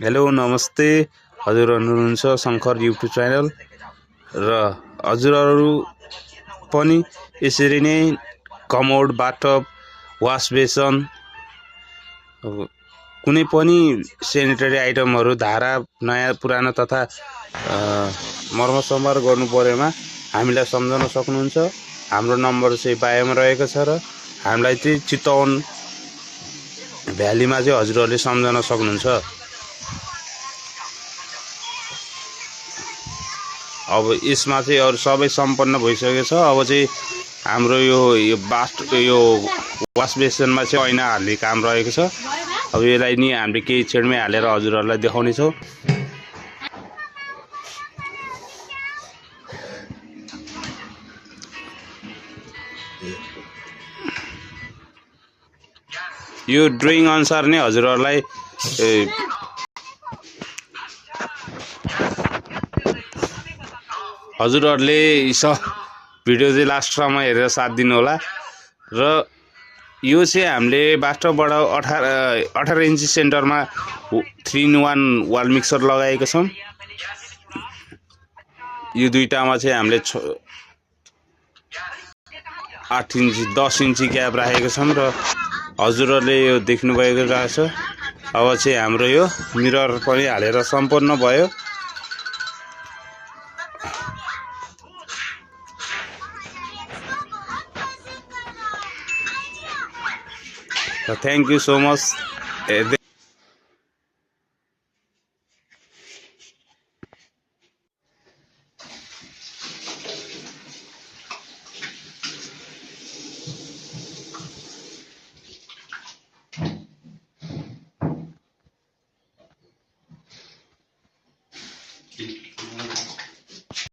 Hello नमस्ते हजुरहरु हुनुहुन्छ Shankar YouTube channel र हजुरहरु पनि यसरी नै कमोड बाथटब वाश बेसन कुनै पनि सेनिटरी आइटमहरु धारा नयाँ पुरानो तथा मर्मत सम्हार गर्नु परेमा हामीलाई सम्झन सक्नुहुन्छ। हाम्रो नम्बर चाहिँ बायोमा रहेको छ र हामीलाई चाहिँ चितवन भ्यालीमा चाहिँ हजुरहरुले सम्झन सक्नुहुन्छ। अब यसमा चाहिँ अरु सबै सम्पन्न भइसकेको छ। अब चाहिँ हाम्रो यो वाश बेसनमा चाहिँ ऐना हाल्ने काम रहेको छ। अब यसलाई नि हामीले केही छेडमै हालेर हजुरहरुलाई देखाउने छौं। यो ड्रइङ अनुसार नै हजुरहरुलाई हजुरहरुले भिडियो चाहिँ लास्टसम्म हेरेर साथ दिनु होला। र यो चाहिँ हामीले बाथटबबाट 18 इन्ची सेन्टरमा 3-in-1 वाल मिक्सर लगाएको छौं। यो दुईटामा चाहिँ हामीले 8 इन्ची 10 इन्ची ग्याप राखेको छौं र हजुरहरुले यो देख्नु भएको रहेछ। अब चाहिँ हाम्रो यो मिरर पनि हालेर सम्पूर्ण भयो। Thank you so much.